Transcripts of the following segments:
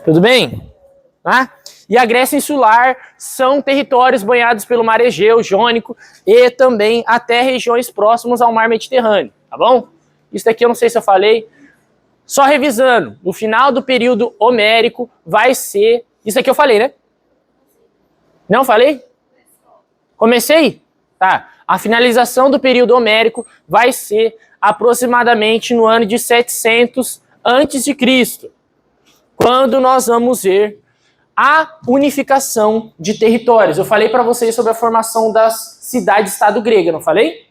Tudo bem? Tá? E a Grécia Insular são territórios banhados pelo Mar Egeu, Jônico e também até regiões próximas ao Mar Mediterrâneo, tá bom? Isso daqui eu não sei se eu falei. Só revisando, no final do período homérico vai ser... Isso aqui eu falei, né? Não falei? Comecei? Tá. A finalização do período homérico vai ser aproximadamente no ano de 700 a.C., quando nós vamos ver a unificação de territórios. Eu falei para vocês sobre a formação das cidades-estado grega, não falei?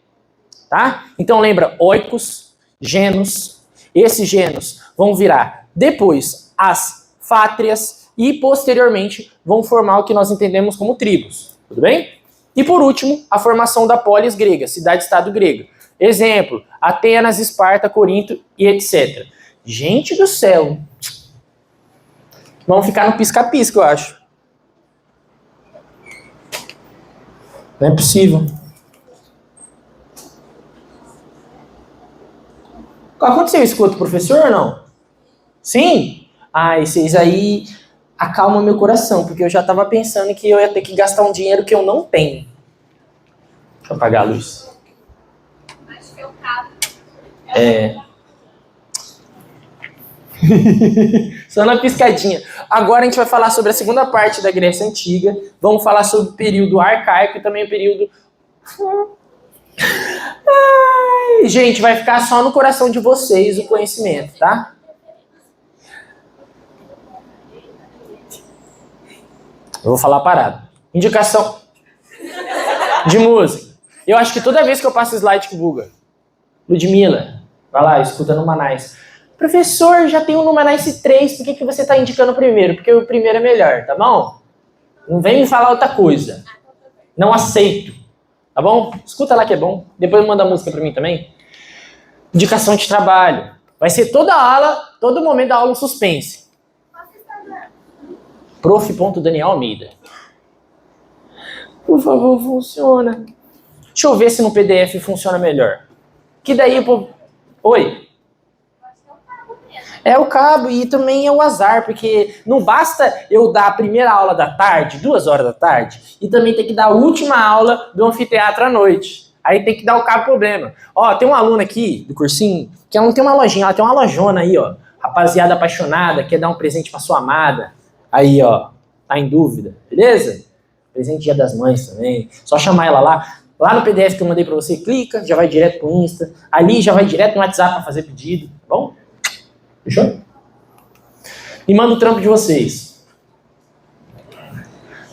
Tá? Então lembra, oikos, genos, esses genos vão virar depois as fátrias e posteriormente vão formar o que nós entendemos como tribos, tudo bem? E por último, a formação da polis grega, cidade-estado grega. Exemplo, Atenas, Esparta, Corinto e etc. Gente do céu! Vamos ficar no pisca-pisca, eu acho. Não é possível. Aconteceu isso com outro professor ou não? Sim? Ah, esses aí acalmam meu coração, porque eu já estava pensando que eu ia ter que gastar um dinheiro que eu não tenho. Deixa eu apagar a luz. Acho que é o cabo. Só na piscadinha. Agora a gente vai falar sobre a segunda parte da Grécia Antiga. Vamos falar sobre o período arcaico e também o período... Ai, gente, vai ficar só no coração de vocês o conhecimento, tá? Eu vou falar parado. Indicação de música. Eu acho que toda vez que eu passo slide que buga. Ludmilla, vai lá, escuta no Manais. Professor, já tem o Numanice 3, por que você está indicando o primeiro? Porque o primeiro é melhor, tá bom? Não vem me falar outra coisa. Não aceito, tá bom? Escuta lá que é bom. Depois manda a música para mim também. Indicação de trabalho. Vai ser toda a aula, todo momento da aula um suspense. Prof.Daniel Almeida. Por favor, funciona. Deixa eu ver se no PDF funciona melhor. Que daí, pô... Oi? É o cabo e também é o azar, porque não basta eu dar a primeira aula da tarde, 2 horas da tarde, e também tem que dar a última aula do anfiteatro à noite. Aí tem que dar o cabo problema. Ó, tem um aluno aqui do cursinho que não tem uma lojinha, ela tem uma lojona aí, ó. Rapaziada apaixonada, quer dar um presente pra sua amada. Aí, ó, tá em dúvida, beleza? Presente Dia das Mães também. Só chamar ela lá. Lá no PDF que eu mandei pra você, clica, já vai direto pro Insta. Ali já vai direto no WhatsApp pra fazer pedido, tá bom? Fechou? E manda o trampo de vocês.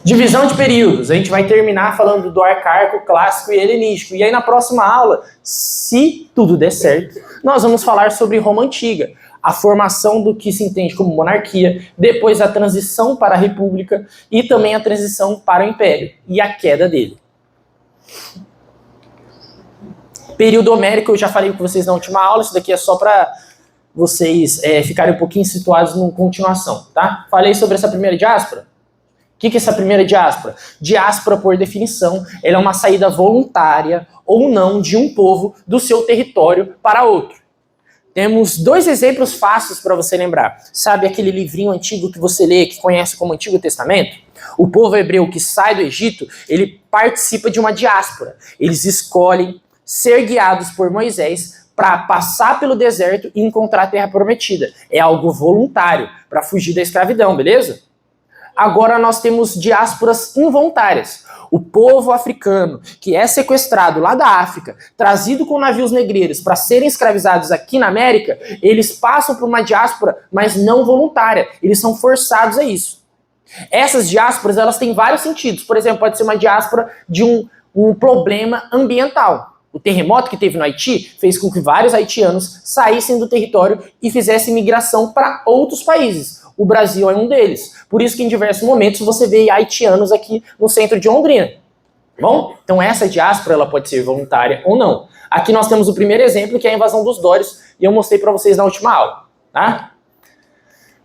Divisão de períodos. A gente vai terminar falando do arcaico, clássico e helenístico. E aí na próxima aula, se tudo der certo, nós vamos falar sobre Roma Antiga. A formação do que se entende como monarquia, depois a transição para a república e também a transição para o império e a queda dele. Período homérico, eu já falei com vocês na última aula, isso daqui é só para vocês ficarem um pouquinho situados na continuação, tá? Falei sobre essa primeira diáspora. O que é essa primeira diáspora? Diáspora, por definição, ela é uma saída voluntária ou não de um povo do seu território para outro. Temos 2 exemplos fáceis para você lembrar. Sabe aquele livrinho antigo que você lê, que conhece como Antigo Testamento? O povo hebreu que sai do Egito, ele participa de uma diáspora. Eles escolhem ser guiados por Moisés para passar pelo deserto e encontrar a terra prometida. É algo voluntário, para fugir da escravidão, beleza? Agora nós temos diásporas involuntárias. O povo africano que é sequestrado lá da África, trazido com navios negreiros para serem escravizados aqui na América, eles passam por uma diáspora, mas não voluntária. Eles são forçados a isso. Essas diásporas, elas têm vários sentidos. Por exemplo, pode ser uma diáspora de um problema ambiental. O terremoto que teve no Haiti fez com que vários haitianos saíssem do território e fizessem migração para outros países. O Brasil é um deles. Por isso que em diversos momentos você vê haitianos aqui no centro de Londrina. Bom? Então essa diáspora ela pode ser voluntária ou não. Aqui nós temos o primeiro exemplo, que é a invasão dos dórios, e eu mostrei para vocês na última aula. Tá?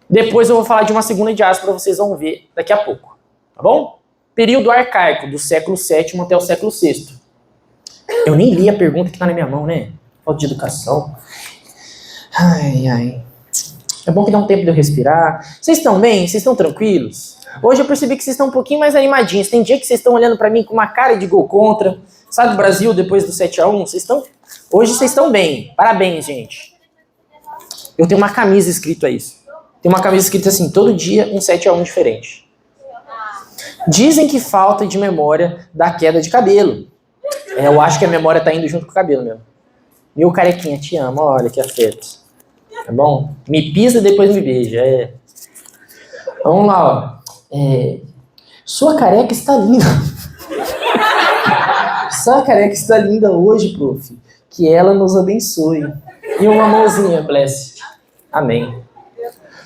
Depois eu vou falar de uma segunda diáspora, vocês vão ver daqui a pouco. Tá bom? Período arcaico, do século VII até o século VI. Eu nem li a pergunta que tá na minha mão, né? Falta de educação. Ai, ai. É bom que dá um tempo de eu respirar. Vocês estão bem? Vocês estão tranquilos? Hoje eu percebi que vocês estão um pouquinho mais animadinhos. Tem dia que vocês estão olhando pra mim com uma cara de gol contra. Sabe o Brasil depois do 7-1? Hoje vocês estão bem. Parabéns, gente. Eu tenho uma camisa escrito a isso. Tem uma camisa escrita assim, todo dia um 7-1 diferente. Dizem que falta de memória da queda de cabelo. Eu acho que a memória tá indo junto com o cabelo mesmo. Meu carequinha, te amo. Olha que afeto. Tá bom? Me pisa e depois me beija. Vamos lá, ó. Sua careca está linda. Sua careca está linda hoje, prof. Que ela nos abençoe. E uma mãozinha, bless. Amém.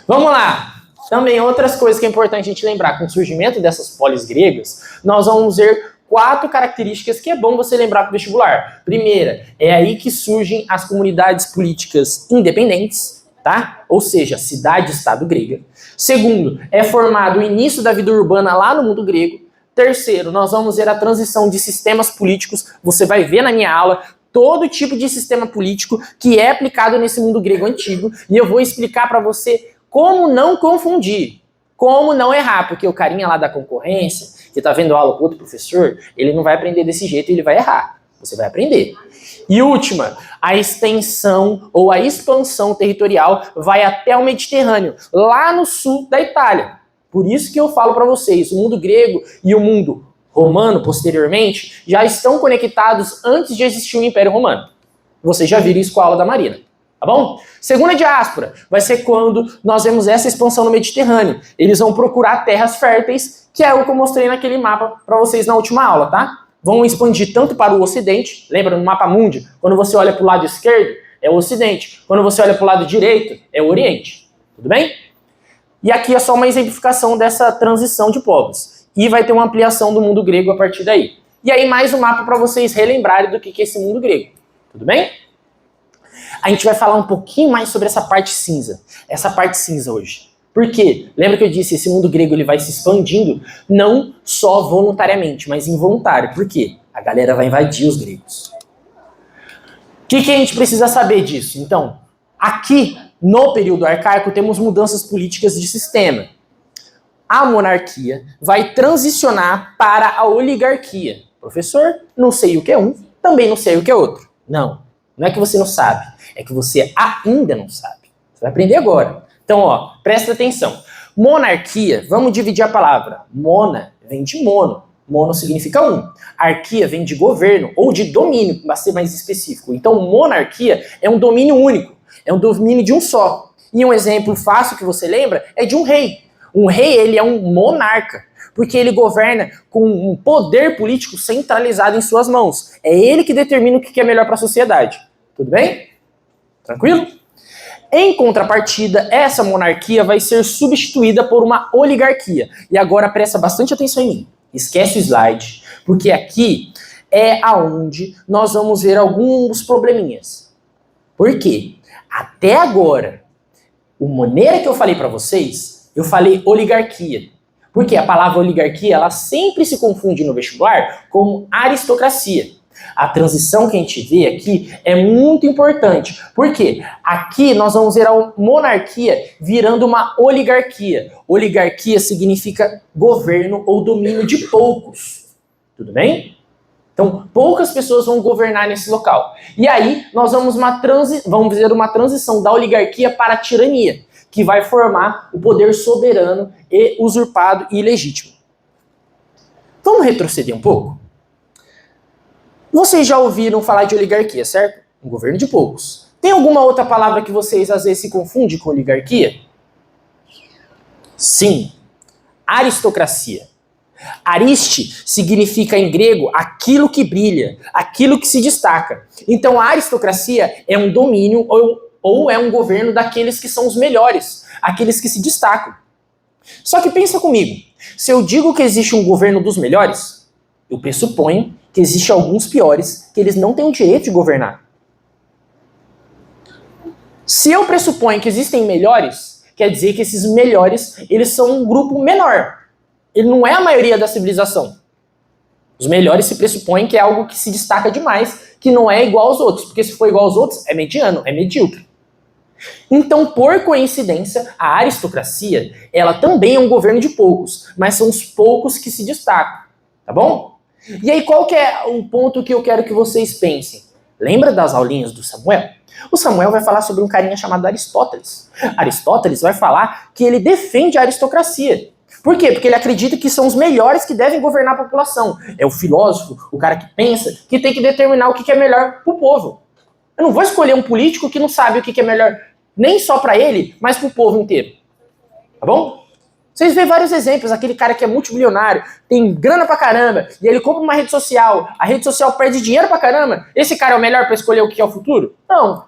Vamos lá. Também outras coisas que é importante a gente lembrar. Com o surgimento dessas polis gregas, nós vamos ver 4 características que é bom você lembrar para o vestibular. Primeira, é aí que surgem as comunidades políticas independentes, tá? Ou seja, cidade-estado grega. Segundo, é formado o início da vida urbana lá no mundo grego. Terceiro, nós vamos ver a transição de sistemas políticos. Você vai ver na minha aula todo tipo de sistema político que é aplicado nesse mundo grego antigo. E eu vou explicar para você como não confundir, como não errar, porque o carinha lá da concorrência, que tá vendo aula com outro professor, ele não vai aprender desse jeito e ele vai errar. Você vai aprender. E última, a extensão ou a expansão territorial vai até o Mediterrâneo, lá no sul da Itália. Por isso que eu falo para vocês, o mundo grego e o mundo romano, posteriormente, já estão conectados antes de existir o Império Romano. Vocês já viram isso com a aula da Marina. Tá bom? Segunda diáspora vai ser quando nós vemos essa expansão no Mediterrâneo. Eles vão procurar terras férteis, que é o que eu mostrei naquele mapa para vocês na última aula, tá? Vão expandir tanto para o Ocidente, lembra no mapa mundi, quando você olha para o lado esquerdo, é o Ocidente. Quando você olha para o lado direito, é o Oriente. Tudo bem? E aqui é só uma exemplificação dessa transição de povos. E vai ter uma ampliação do mundo grego a partir daí. E aí mais um mapa para vocês relembrarem do que é esse mundo grego. Tudo bem? A gente vai falar um pouquinho mais sobre essa parte cinza. Essa parte cinza hoje. Por quê? Lembra que eu disse, esse mundo grego ele vai se expandindo não só voluntariamente, mas involuntário. Por quê? A galera vai invadir os gregos. O que a gente precisa saber disso? Então, aqui no período arcaico temos mudanças políticas de sistema. A monarquia vai transicionar para a oligarquia. Professor, não sei o que é um, também não sei o que é outro. Não é que você não sabe, é que você ainda não sabe. Você vai aprender agora. Então, ó, presta atenção. Monarquia, vamos dividir a palavra. Mona vem de mono. Mono significa um. Arquia vem de governo ou de domínio, para ser mais específico. Então, monarquia é um domínio único. É um domínio de um só. E um exemplo fácil que você lembra é de um rei. Um rei, ele é um monarca, porque ele governa com um poder político centralizado em suas mãos. É ele que determina o que é melhor para a sociedade. Tudo bem? Tranquilo? Em contrapartida, essa monarquia vai ser substituída por uma oligarquia. E agora presta bastante atenção em mim. Esquece o slide, porque aqui é aonde nós vamos ver alguns probleminhas. Por quê? Até agora, a maneira que eu falei para vocês, eu falei oligarquia. Porque a palavra oligarquia, ela sempre se confunde no vestibular com aristocracia. A transição que a gente vê aqui é muito importante. Por quê? Aqui nós vamos ver a monarquia virando uma oligarquia. Oligarquia significa governo ou domínio de poucos. Tudo bem? Então, poucas pessoas vão governar nesse local. E aí, nós vamos ver uma transição da oligarquia para a tirania, que vai formar o poder soberano e usurpado e ilegítimo. Vamos retroceder um pouco? Vocês já ouviram falar de oligarquia, certo? Um governo de poucos. Tem alguma outra palavra que vocês às vezes se confundem com oligarquia? Sim. Aristocracia. Ariste significa em grego aquilo que brilha, aquilo que se destaca. Então a aristocracia é um domínio ou é um governo daqueles que são os melhores, aqueles que se destacam. Só que pensa comigo, se eu digo que existe um governo dos melhores, eu pressuponho que existem alguns piores que eles não têm o direito de governar. Se eu pressuponho que existem melhores, quer dizer que esses melhores, eles são um grupo menor. Ele não é a maioria da civilização. Os melhores se pressupõem que é algo que se destaca demais, que não é igual aos outros. Porque se for igual aos outros, é mediano, é medíocre. Então, por coincidência, a aristocracia, ela também é um governo de poucos, mas são os poucos que se destacam, tá bom? E aí, qual que é o ponto que eu quero que vocês pensem? Lembra das aulinhas do Samuel? O Samuel vai falar sobre um carinha chamado Aristóteles. Aristóteles vai falar que ele defende a aristocracia. Por quê? Porque ele acredita que são os melhores que devem governar a população. É o filósofo, o cara que pensa, que tem que determinar o que é melhor pro povo. Eu não vou escolher um político que não sabe o que é melhor nem só para ele, mas para o povo inteiro. Tá bom? Vocês veem vários exemplos. Aquele cara que é multimilionário, tem grana pra caramba, e ele compra uma rede social, a rede social perde dinheiro pra caramba. Esse cara é o melhor para escolher o que é o futuro? Não.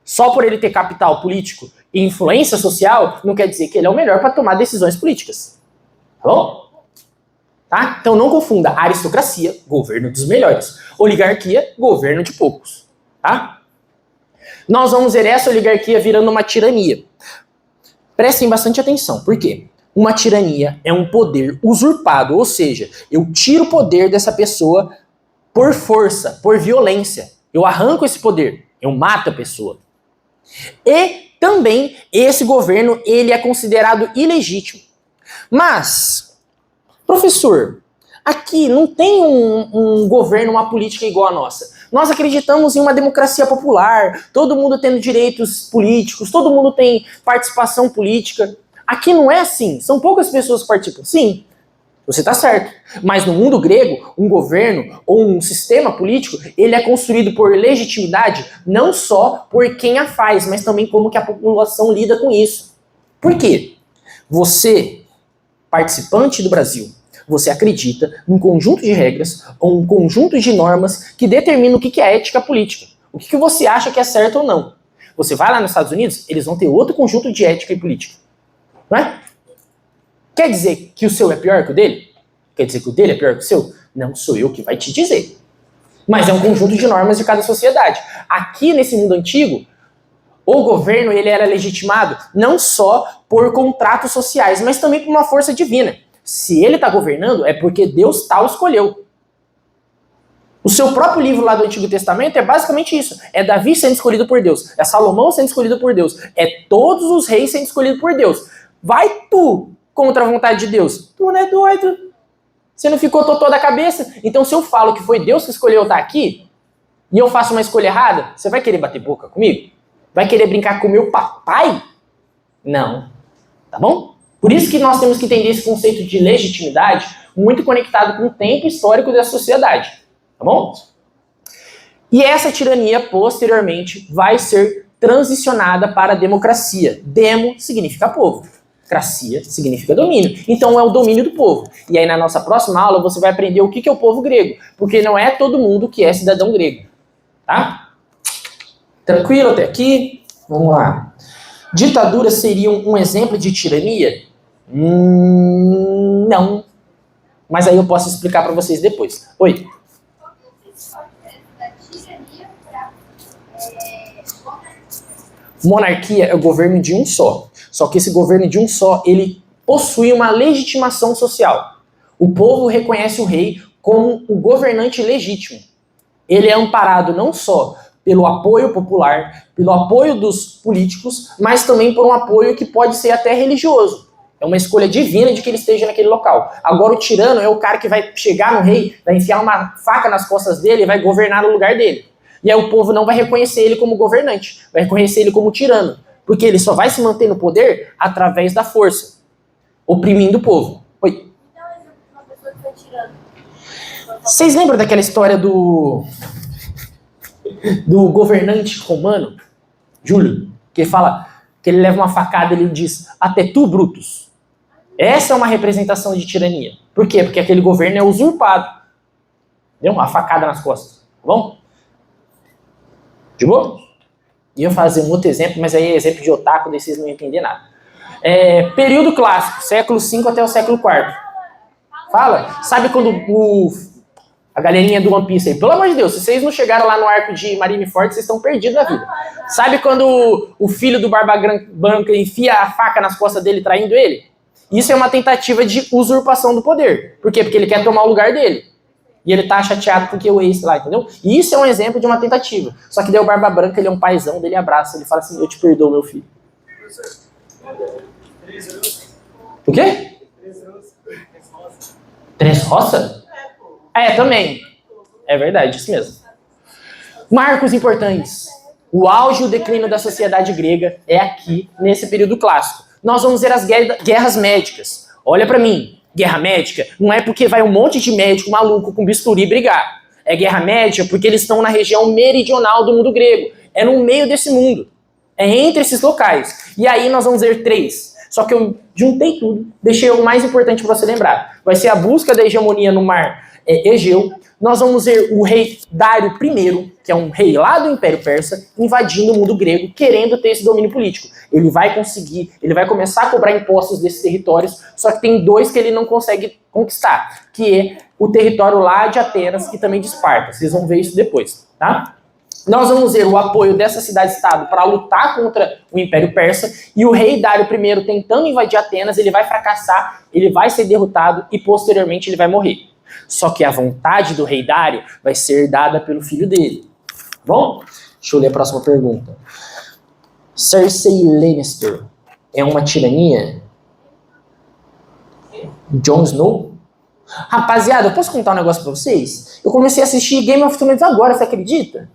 Só por ele ter capital político e influência social, não quer dizer que ele é o melhor para tomar decisões políticas. Tá bom? Tá? Então não confunda aristocracia, governo dos melhores. Oligarquia, governo de poucos. Tá? Nós vamos ver essa oligarquia virando uma tirania. Prestem bastante atenção. Por quê? Uma tirania é um poder usurpado, ou seja, eu tiro o poder dessa pessoa por força, por violência. Eu arranco esse poder, eu mato a pessoa. E também esse governo ele é considerado ilegítimo. Mas, professor, aqui não tem um governo, uma política igual a nossa. Nós acreditamos em uma democracia popular, todo mundo tendo direitos políticos, todo mundo tem participação política. Aqui não é assim, são poucas pessoas que participam. Sim, você está certo. Mas no mundo grego, um governo ou um sistema político, ele é construído por legitimidade não só por quem a faz, mas também como que a população lida com isso. Por quê? Você, participante do Brasil, você acredita num conjunto de regras ou um conjunto de normas que determinam o que é ética política. O que você acha que é certo ou não. Você vai lá nos Estados Unidos, eles vão ter outro conjunto de ética e política. Não é? Quer dizer que o seu é pior que o dele? Quer dizer que o dele é pior que o seu? Não sou eu que vai te dizer. Mas é um conjunto de normas de cada sociedade. Aqui nesse mundo antigo, o governo ele era legitimado não só por contratos sociais, mas também por uma força divina. Se ele está governando, é porque Deus tal escolheu. O seu próprio livro lá do Antigo Testamento é basicamente isso. É Davi sendo escolhido por Deus. É Salomão sendo escolhido por Deus. É todos os reis sendo escolhidos por Deus. Vai tu contra a vontade de Deus. Tu não é doido. Você não ficou totó da cabeça? Então se eu falo que foi Deus que escolheu estar aqui, e eu faço uma escolha errada, você vai querer bater boca comigo? Vai querer brincar com o meu papai? Não. Tá bom? Por isso que nós temos que entender esse conceito de legitimidade muito conectado com o tempo histórico da sociedade. Tá bom? E essa tirania, posteriormente, vai ser transicionada para a democracia. Demo significa povo. Cracia significa domínio. Então é o domínio do povo. E aí na nossa próxima aula você vai aprender o que é o povo grego. Porque não é todo mundo que é cidadão grego. Tá? Tranquilo até aqui? Vamos lá. Ditadura seria um exemplo de tirania? Não. Mas aí eu posso explicar para vocês depois. Oi? Monarquia é o governo de um só. Só que esse governo de um só, ele possui uma legitimação social. O povo reconhece o rei como o governante legítimo. Ele é amparado não só pelo apoio popular, pelo apoio dos políticos, mas também por um apoio que pode ser até religioso. É uma escolha divina de que ele esteja naquele local. Agora o tirano é o cara que vai chegar no rei, vai enfiar uma faca nas costas dele e vai governar no lugar dele. E aí o povo não vai reconhecer ele como governante, vai reconhecer ele como tirano. Porque ele só vai se manter no poder através da força, oprimindo o povo. Oi? Vocês lembram daquela história do governante romano, Júlio, que fala que ele leva uma facada e ele diz, até tu, Brutus. Essa é uma representação de tirania. Por quê? Porque aquele governo é usurpado. Entendeu? Uma facada nas costas. Tá bom? De boa? Ia fazer um outro exemplo, mas aí é exemplo de otaku, daí vocês não iam entender nada. Período clássico, século V até o século IV. Fala? Sabe quando a galerinha do One Piece aí, pelo amor de Deus, se vocês não chegaram lá no arco de Marineford, vocês estão perdidos na vida. Sabe quando o filho do Barba Branca enfia a faca nas costas dele, traindo ele? Isso é uma tentativa de usurpação do poder. Por quê? Porque ele quer tomar o lugar dele. E ele tá chateado porque o ex lá, entendeu? E isso é um exemplo de uma tentativa. Só que daí o Barba Branca, ele é um paizão, dele abraça, ele fala assim, eu te perdoo, meu filho. O quê? Três roças? Também. É verdade, isso mesmo. Marcos importantes. O auge e o declínio da sociedade grega é aqui, nesse período clássico. Nós vamos ver as guerras médicas. Olha pra mim. Guerra médica não é porque vai um monte de médico maluco com bisturi brigar. É guerra médica porque eles estão na região meridional do mundo grego. É no meio desse mundo. É entre esses locais. E aí nós vamos ver 3. Só que eu juntei tudo. Deixei o mais importante para você lembrar. Vai ser a busca da hegemonia no mar Egeu. Nós vamos ver o rei Dário I, que é um rei lá do Império Persa, invadindo o mundo grego, querendo ter esse domínio político. Ele vai conseguir, ele vai começar a cobrar impostos desses territórios, só que tem 2 que ele não consegue conquistar, que é o território lá de Atenas, que também de Esparta. Vocês vão ver isso depois, tá? Nós vamos ver o apoio dessa cidade-estado para lutar contra o Império Persa, e o rei Dário I tentando invadir Atenas, ele vai fracassar, ele vai ser derrotado e posteriormente ele vai morrer. Só que a vontade do rei Dário vai ser dada pelo filho dele. Bom? Deixa eu ler a próxima pergunta. Cersei Lannister é uma tirania? Jon Snow? Rapaziada, eu posso contar um negócio pra vocês? Eu comecei a assistir Game of Thrones agora, você acredita?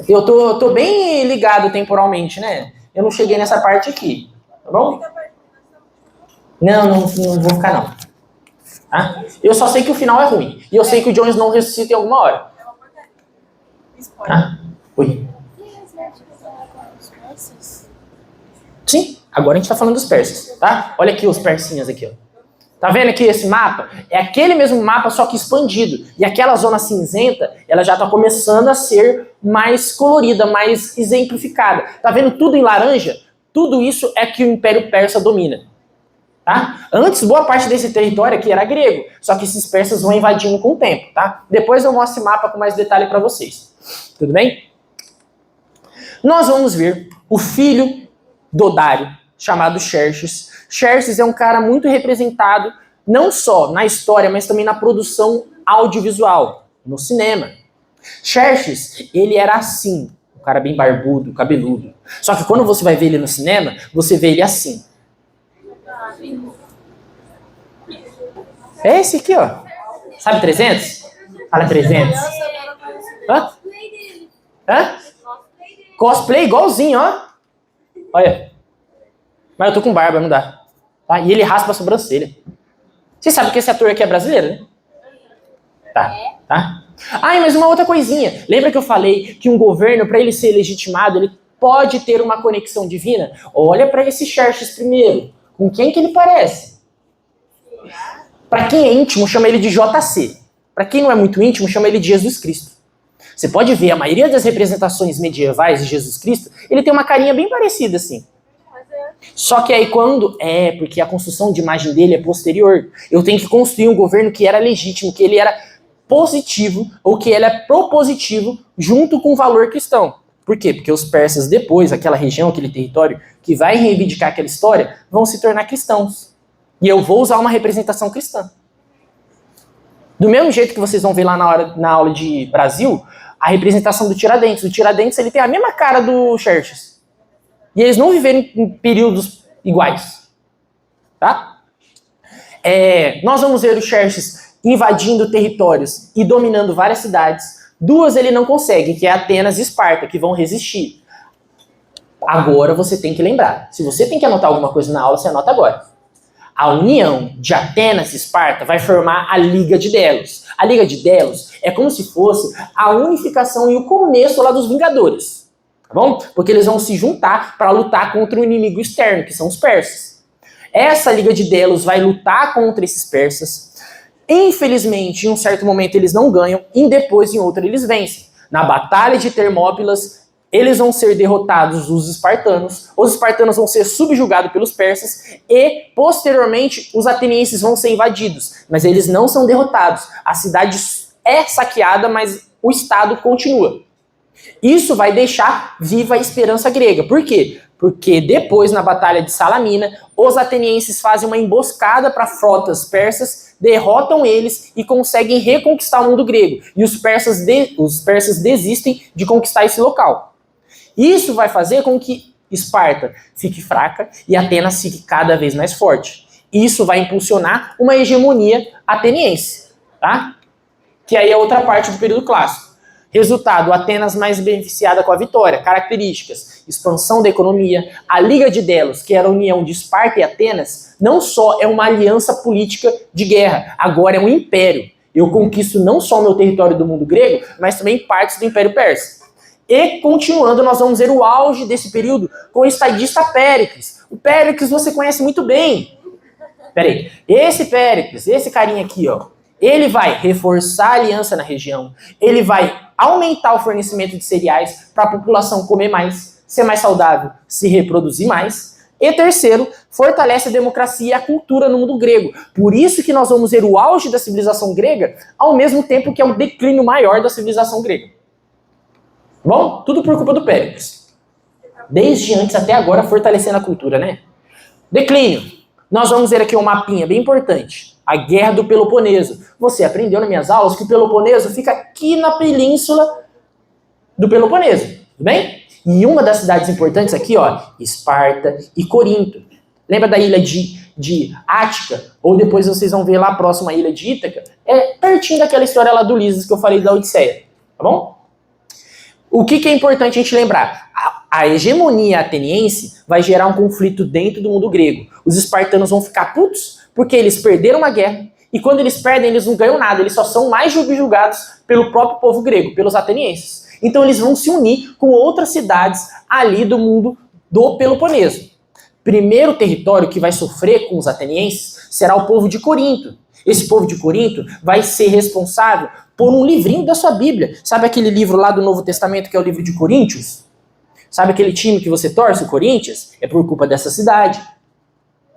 Eu tô bem ligado temporalmente, né? Eu não cheguei nessa parte aqui, tá bom? Não vou ficar não. Tá? Eu só sei que o final é ruim. E eu sei que o Jon Snow ressuscita em alguma hora. Tá? Oi. Sim, agora a gente tá falando dos persas, tá? Olha aqui os persinhas aqui, ó. Tá vendo aqui esse mapa? É aquele mesmo mapa, só que expandido. E aquela zona cinzenta, ela já tá começando a ser mais colorida, mais exemplificada. Tá vendo tudo em laranja? Tudo isso é que o Império Persa domina. Tá? Antes, boa parte desse território aqui era grego, só que esses persas vão invadindo com o tempo, tá? Depois eu mostro esse mapa com mais detalhe para vocês. Tudo bem? Nós vamos ver o filho do Dário, chamado Xerxes. Xerxes é um cara muito representado, não só na história, mas também na produção audiovisual, no cinema. Xerxes, ele era assim, um cara bem barbudo, cabeludo. Só que quando você vai ver ele no cinema, você vê ele assim. É esse aqui, ó. Sabe 300? Fala 300. Hã? Hã? Cosplay igualzinho, ó. Olha. Mas eu tô com barba, não dá. Tá? E ele raspa a sobrancelha. Você sabe que esse ator aqui é brasileiro, né? Tá? Ah, mas uma outra coisinha. Lembra que eu falei que um governo, para ele ser legitimado, ele pode ter uma conexão divina? Olha para esse Xerxes primeiro. Com quem que ele parece? Para quem é íntimo, chama ele de JC. Para quem não é muito íntimo, chama ele de Jesus Cristo. Você pode ver, a maioria das representações medievais de Jesus Cristo, ele tem uma carinha bem parecida assim. Só que aí quando... porque a construção de imagem dele é posterior. Eu tenho que construir um governo que era legítimo, que ele era positivo, ou que ele é propositivo, junto com o valor cristão. Por quê? Porque os persas depois, aquela região, aquele território, que vai reivindicar aquela história, vão se tornar cristãos. E eu vou usar uma representação cristã. Do mesmo jeito que vocês vão ver lá na aula de Brasil, a representação do Tiradentes. O Tiradentes, ele tem a mesma cara do Xerxes. E eles não viveram em períodos iguais. Tá? Nós vamos ver o Xerxes invadindo territórios e dominando várias cidades. 2 ele não consegue, que é Atenas e Esparta, que vão resistir. Agora você tem que lembrar. Se você tem que anotar alguma coisa na aula, você anota agora. A união de Atenas e Esparta vai formar a Liga de Delos. A Liga de Delos é como se fosse a unificação e o começo lá dos Vingadores. Tá bom? Porque eles vão se juntar para lutar contra o inimigo externo, que são os persas. Essa Liga de Delos vai lutar contra esses persas. Infelizmente, em um certo momento eles não ganham e depois em outro eles vencem. Na Batalha de Termópilas, eles vão ser derrotados, os espartanos vão ser subjugados pelos persas e, posteriormente, os atenienses vão ser invadidos. Mas eles não são derrotados. A cidade é saqueada, mas o estado continua. Isso vai deixar viva a esperança grega. Por quê? Porque depois, na Batalha de Salamina, os atenienses fazem uma emboscada para frotas persas, derrotam eles e conseguem reconquistar o mundo grego. E os persas desistem de conquistar esse local. Isso vai fazer com que Esparta fique fraca e Atenas fique cada vez mais forte. Isso vai impulsionar uma hegemonia ateniense, tá? Que aí é outra parte do período clássico. Resultado, Atenas mais beneficiada com a vitória. Características, expansão da economia. A Liga de Delos, que era a união de Esparta e Atenas, não só é uma aliança política de guerra, agora é um império. Eu conquisto não só o meu território do mundo grego, mas também partes do Império Persa. E, continuando, nós vamos ver o auge desse período com o estadista Péricles. O Péricles você conhece muito bem. Peraí, esse Péricles, esse carinha aqui, ó, ele vai reforçar a aliança na região, ele vai aumentar o fornecimento de cereais para a população comer mais, ser mais saudável, se reproduzir mais. E terceiro, fortalece a democracia e a cultura no mundo grego. Por isso que nós vamos ver o auge da civilização grega, ao mesmo tempo que é o declínio maior da civilização grega. Bom, tudo por culpa do Péricles. Desde antes até agora fortalecendo a cultura, né? Declínio. Nós vamos ver aqui um mapinha bem importante. A Guerra do Peloponeso. Você aprendeu nas minhas aulas que o Peloponeso fica aqui na península do Peloponeso, tudo bem? E uma das cidades importantes aqui, ó, Esparta e Corinto. Lembra da ilha de Ática? Ou depois vocês vão ver lá próximo à ilha de Ítaca? É pertinho daquela história lá do Ulisses que eu falei da Odisseia, tá bom? O que é importante a gente lembrar? A hegemonia ateniense vai gerar um conflito dentro do mundo grego. Os espartanos vão ficar putos porque eles perderam uma guerra e quando eles perdem eles não ganham nada, eles só são mais subjugados pelo próprio povo grego, pelos atenienses. Então eles vão se unir com outras cidades ali do mundo do Peloponeso. Primeiro território que vai sofrer com os atenienses será o povo de Corinto. Esse povo de Corinto vai ser responsável por um livrinho da sua Bíblia. Sabe aquele livro lá do Novo Testamento que é o livro de Coríntios? Sabe aquele time que você torce, o Corinthians? É por culpa dessa cidade.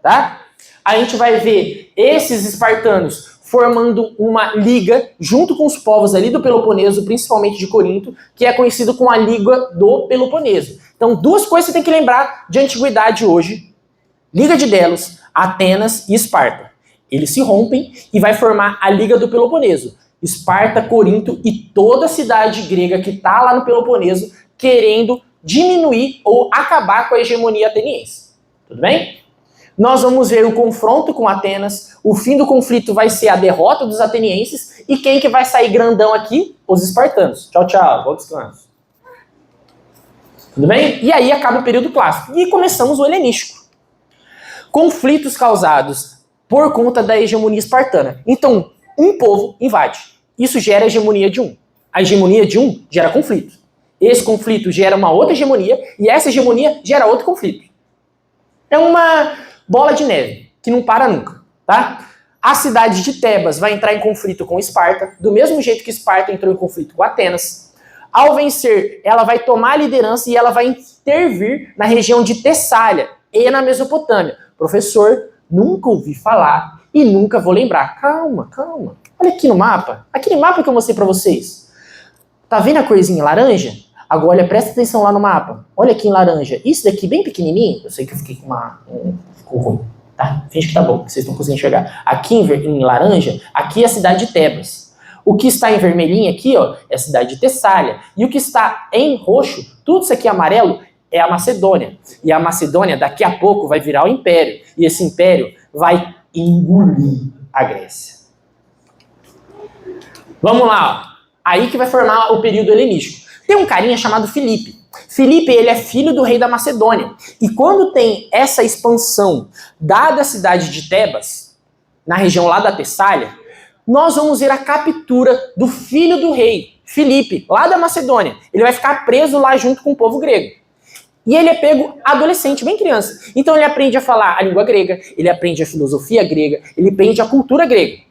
Tá? A gente vai ver esses espartanos formando uma liga junto com os povos ali do Peloponeso, principalmente de Corinto, que é conhecido como a Liga do Peloponeso. Então, duas coisas você tem que lembrar de antiguidade hoje. Liga de Delos, Atenas e Esparta. Eles se rompem e vai formar a Liga do Peloponeso. Esparta, Corinto e toda a cidade grega que está lá no Peloponeso querendo diminuir ou acabar com a hegemonia ateniense. Tudo bem? Nós vamos ver o confronto com Atenas, o fim do conflito vai ser a derrota dos atenienses e quem que vai sair grandão aqui? Os espartanos. Tchau, tchau. Bom descanso. Tudo bem? E aí acaba o período clássico. E começamos o helenístico. Conflitos causados por conta da hegemonia espartana. Então, um povo invade. Isso gera a hegemonia de um. A hegemonia de um gera conflito. Esse conflito gera uma outra hegemonia e essa hegemonia gera outro conflito. É uma bola de neve que não para nunca, tá? A cidade de Tebas vai entrar em conflito com Esparta, do mesmo jeito que Esparta entrou em conflito com Atenas. Ao vencer, ela vai tomar a liderança e ela vai intervir na região de Tessália e na Mesopotâmia. Professor, nunca ouvi falar e nunca vou lembrar. Calma, calma. Olha aqui no mapa. Aquele mapa que eu mostrei pra vocês. Tá vendo a corzinha laranja? Agora, olha, presta atenção lá no mapa. Olha aqui em laranja. Isso daqui bem pequenininho. Eu sei que eu fiquei com ficou ruim, tá? Finge que tá bom, que vocês estão conseguindo enxergar. Aqui em laranja, aqui é a cidade de Tebas. O que está em vermelhinho aqui, ó, é a cidade de Tessália. E o que está em roxo, tudo isso aqui amarelo, é a Macedônia. E a Macedônia, daqui a pouco, vai virar o império. E esse império vai engolir a Grécia. Vamos lá, ó. Aí que vai formar o período helenístico. Tem um carinha chamado Filipe. Filipe, ele é filho do rei da Macedônia. E quando tem essa expansão da cidade de Tebas, na região lá da Tessália, nós vamos ver a captura do filho do rei, Filipe, lá da Macedônia. Ele vai ficar preso lá junto com o povo grego. E ele é pego adolescente, bem criança. Então ele aprende a falar a língua grega, ele aprende a filosofia grega, ele aprende a cultura grega.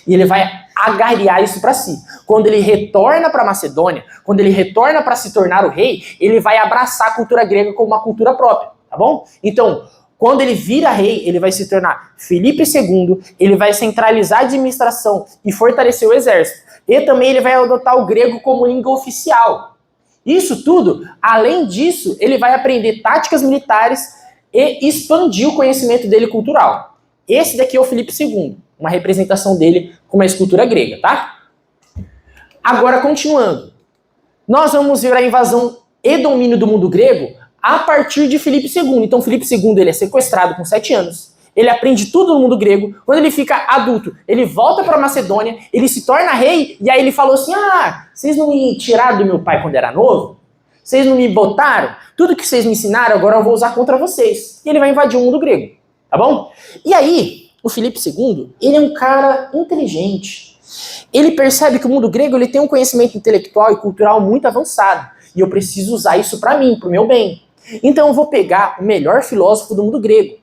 E ele vai agarrar isso para si. Quando ele retorna para Macedônia, quando ele retorna para se tornar o rei, ele vai abraçar a cultura grega como uma cultura própria, tá bom? Então, quando ele vira rei, ele vai se tornar Filipe II, ele vai centralizar a administração e fortalecer o exército. E também ele vai adotar o grego como língua oficial. Isso tudo, além disso, ele vai aprender táticas militares e expandir o conhecimento dele cultural. Esse daqui é o Filipe II, uma representação dele com uma escultura grega, tá? Agora, continuando. Nós vamos ver a invasão e domínio do mundo grego a partir de Filipe II. Então, Filipe II ele é sequestrado com 7 anos. Ele aprende tudo no mundo grego. Quando ele fica adulto, ele volta para Macedônia, ele se torna rei, e aí ele falou assim, vocês não me tiraram do meu pai quando era novo? Vocês não me botaram? Tudo que vocês me ensinaram, agora eu vou usar contra vocês. E ele vai invadir o mundo grego, tá bom? E aí, o Filipe II, ele é um cara inteligente. Ele percebe que o mundo grego ele tem um conhecimento intelectual e cultural muito avançado. E eu preciso usar isso para mim, pro meu bem. Então eu vou pegar o melhor filósofo do mundo grego.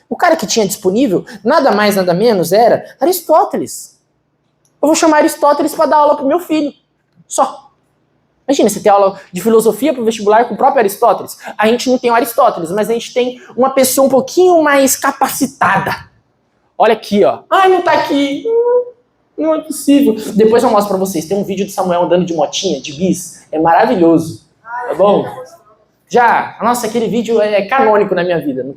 O cara que tinha disponível, nada mais, nada menos, era Aristóteles. Eu vou chamar Aristóteles para dar aula pro meu filho. Só. Imagina, você tem aula de filosofia pro vestibular com o próprio Aristóteles. A gente não tem o Aristóteles, mas a gente tem uma pessoa um pouquinho mais capacitada. Olha aqui, ó. Ai, não tá aqui. Não é possível. Depois eu mostro pra vocês. Tem um vídeo de Samuel andando de motinha, de bis. É maravilhoso. Tá bom? Já. Nossa, aquele vídeo é canônico na minha vida.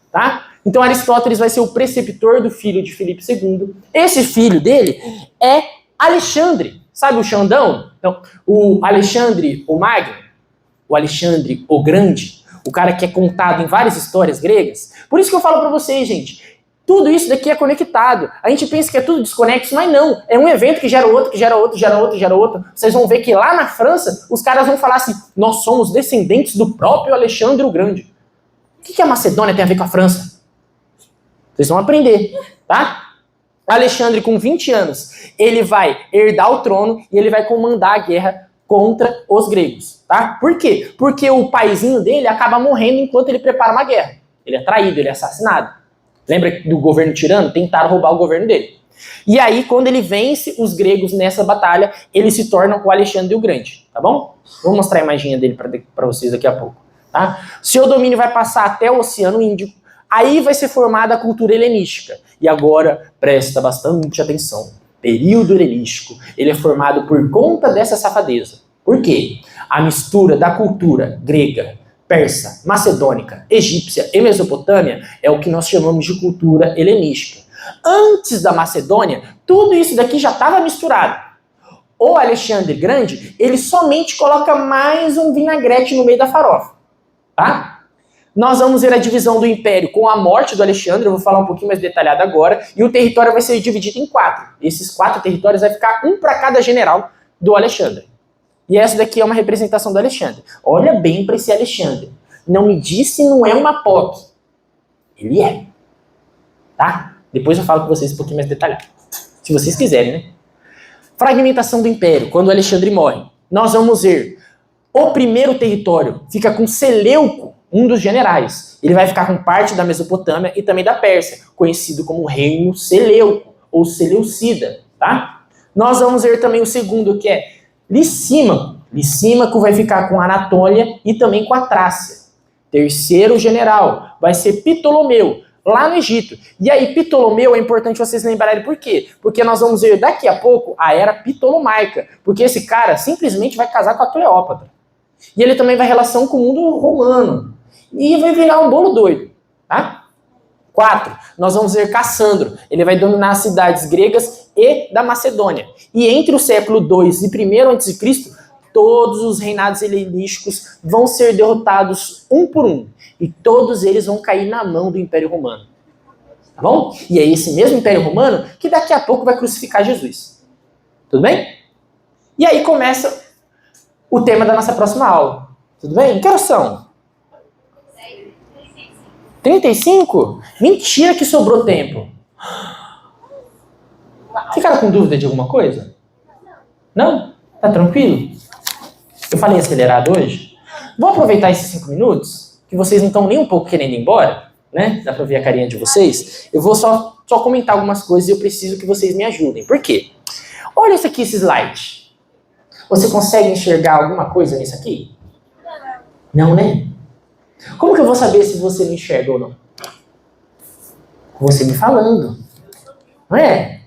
Tá? Então Aristóteles vai ser o preceptor do filho de Filipe II. Esse filho dele é Alexandre. Sabe o Xandão? Então, o Alexandre o Magno, o Alexandre o Grande, o cara que é contado em várias histórias gregas. Por isso que eu falo pra vocês, gente, tudo isso daqui é conectado. A gente pensa que é tudo desconexo, mas não. É um evento que gera outro, que gera outro, gera outro, gera outro. Vocês vão ver que lá na França, os caras vão falar assim, nós somos descendentes do próprio Alexandre o Grande. O que a Macedônia tem a ver com a França? Vocês vão aprender, tá? Alexandre, com 20 anos, ele vai herdar o trono e ele vai comandar a guerra contra os gregos, tá? Por quê? Porque o paizinho dele acaba morrendo enquanto ele prepara uma guerra. Ele é traído, ele é assassinado. Lembra do governo tirano? Tentaram roubar o governo dele. E aí, quando ele vence os gregos nessa batalha, ele se torna o Alexandre o Grande, tá bom? Vou mostrar a imagem dele para vocês daqui a pouco, tá? Seu domínio vai passar até o Oceano Índico. Aí vai ser formada a cultura helenística. E agora, presta bastante atenção. Período helenístico, ele é formado por conta dessa safadeza. Por quê? A mistura da cultura grega, persa, macedônica, egípcia e mesopotâmia é o que nós chamamos de cultura helenística. Antes da Macedônia, tudo isso daqui já estava misturado. O Alexandre Grande, ele somente coloca mais um vinagrete no meio da farofa. Tá? Nós vamos ver a divisão do império com a morte do Alexandre, eu vou falar um pouquinho mais detalhado agora, e o território vai ser dividido em 4. Esses 4 territórios vai ficar um para cada general do Alexandre. E essa daqui é uma representação do Alexandre. Olha bem para esse Alexandre. Não me diz se não é uma POC. Ele é. Tá? Depois eu falo com vocês um pouquinho mais detalhado. Se vocês quiserem, né? Fragmentação do império, quando o Alexandre morre. Nós vamos ver o primeiro território fica com Seleuco, um dos generais. Ele vai ficar com parte da Mesopotâmia e também da Pérsia, conhecido como Reino Seleuco, ou Seleucida, tá? Nós vamos ver também o segundo, que é Licímaco. Licímaco vai ficar com a Anatólia e também com a Trácia. Terceiro general vai ser Ptolomeu, lá no Egito. E aí, Ptolomeu é importante vocês lembrarem por quê? Porque nós vamos ver daqui a pouco a era ptolomaica, porque esse cara simplesmente vai casar com a Cleópatra. E ele também vai relação com o mundo romano. E vai virar um bolo doido, tá? 4. Nós vamos ver Cassandro. Ele vai dominar as cidades gregas e da Macedônia. E entre o século 2 e 1º a.C., todos os reinados helenísticos vão ser derrotados um por um. E todos eles vão cair na mão do Império Romano. Tá bom? E é esse mesmo Império Romano que daqui a pouco vai crucificar Jesus. Tudo bem? E aí começa o tema da nossa próxima aula. Tudo bem? Que horas são? 35? Mentira que sobrou tempo. Ficaram com dúvida de alguma coisa? Não? Tá tranquilo? Eu falei acelerado hoje? Vou aproveitar esses 5 minutos, que vocês não estão nem um pouco querendo ir embora, né? Dá pra ver a carinha de vocês. Eu vou só comentar algumas coisas e eu preciso que vocês me ajudem. Por quê? Olha isso aqui, esse slide. Você consegue enxergar alguma coisa nisso aqui? Não, né? Como que eu vou saber se você me enxerga ou não? Você me falando. Não é?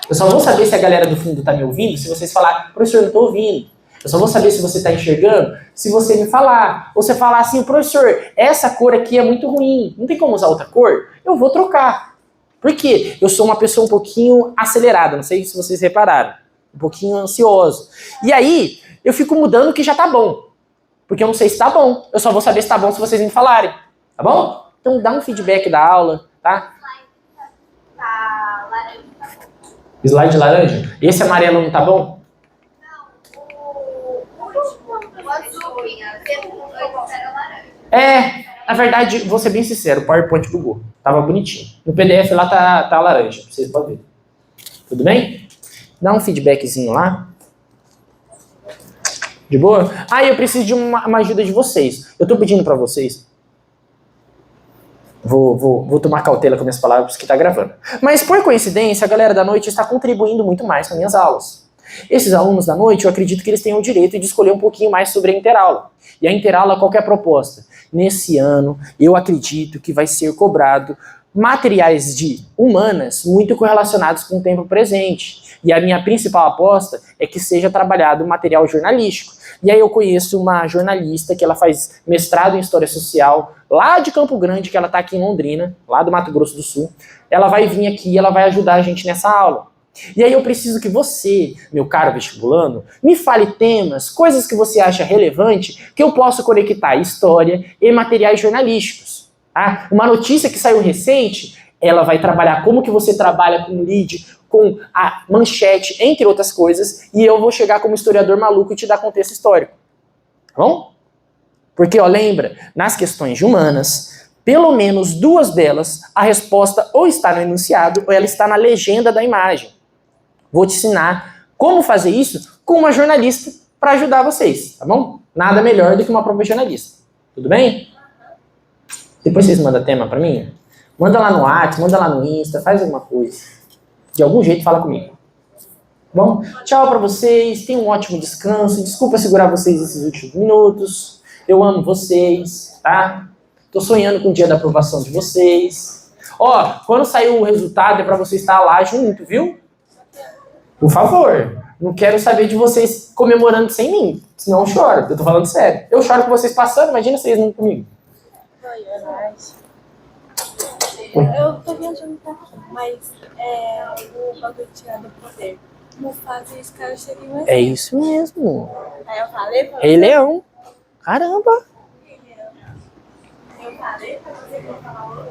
Eu só vou saber se a galera do fundo tá me ouvindo se vocês falarem, professor, eu não tô ouvindo. Eu só vou saber se você está enxergando se você me falar. Ou você falar assim, professor, essa cor aqui é muito ruim, não tem como usar outra cor? Eu vou trocar. Por quê? Eu sou uma pessoa um pouquinho acelerada, não sei se vocês repararam. Um pouquinho ansioso. E aí, eu fico mudando o que já tá bom. Porque eu não sei se tá bom. Eu só vou saber se tá bom se vocês me falarem. Tá bom? Então dá um feedback da aula, tá? Tá laranja, tá bom. Slide laranja. Esse amarelo não tá bom? O último, o azul, era laranja. Na verdade, vou ser bem sincero, o PowerPoint bugou. Tava bonitinho. No PDF lá tá laranja, vocês podem ver. Tudo bem? Dá um feedbackzinho lá. De boa? Eu preciso de uma ajuda de vocês. Eu tô pedindo pra vocês. Vou tomar cautela com minhas palavras que tá gravando. Mas por coincidência, a galera da noite está contribuindo muito mais com minhas aulas. Esses alunos da noite, eu acredito que eles tenham o direito de escolher um pouquinho mais sobre a interaula. E a interaula, qual que é a proposta? Nesse ano, eu acredito que vai ser cobrado materiais de humanas muito correlacionados com o tempo presente. E a minha principal aposta é que seja trabalhado material jornalístico. E aí eu conheço uma jornalista que ela faz mestrado em História Social, lá de Campo Grande, que ela está aqui em Londrina, lá do Mato Grosso do Sul. Ela vai vir aqui e ela vai ajudar a gente nessa aula. E aí eu preciso que você, meu caro vestibulando, me fale temas, coisas que você acha relevante, que eu possa conectar história e materiais jornalísticos. Tá? Uma notícia que saiu recente, ela vai trabalhar como que você trabalha com lead, com a manchete, entre outras coisas, e eu vou chegar como historiador maluco e te dar contexto histórico. Tá bom? Porque, lembra, nas questões de humanas, pelo menos duas delas, a resposta ou está no enunciado ou ela está na legenda da imagem. Vou te ensinar como fazer isso com uma jornalista para ajudar vocês, tá bom? Nada melhor do que uma própria jornalista. Tudo bem? Depois vocês mandam tema para mim? Manda lá no WhatsApp, manda lá no Insta, faz alguma coisa. De algum jeito fala comigo. Bom, tchau para vocês, tenham um ótimo descanso. Desculpa segurar vocês esses últimos minutos. Eu amo vocês, tá? Tô sonhando com o dia da aprovação de vocês. Quando sair o resultado é para você estar lá junto, viu? Por favor, não quero saber de vocês comemorando sem mim, senão eu choro, eu tô falando sério. Eu choro com vocês passando, imagina vocês não comigo. Eu tô viajando pra cá, mas o bagulho de tirar do poder. Mufasa e Scar seriam assim. É isso mesmo. Aí eu falei pra Rei Leão. Caramba. Eu falei pra você que eu falava.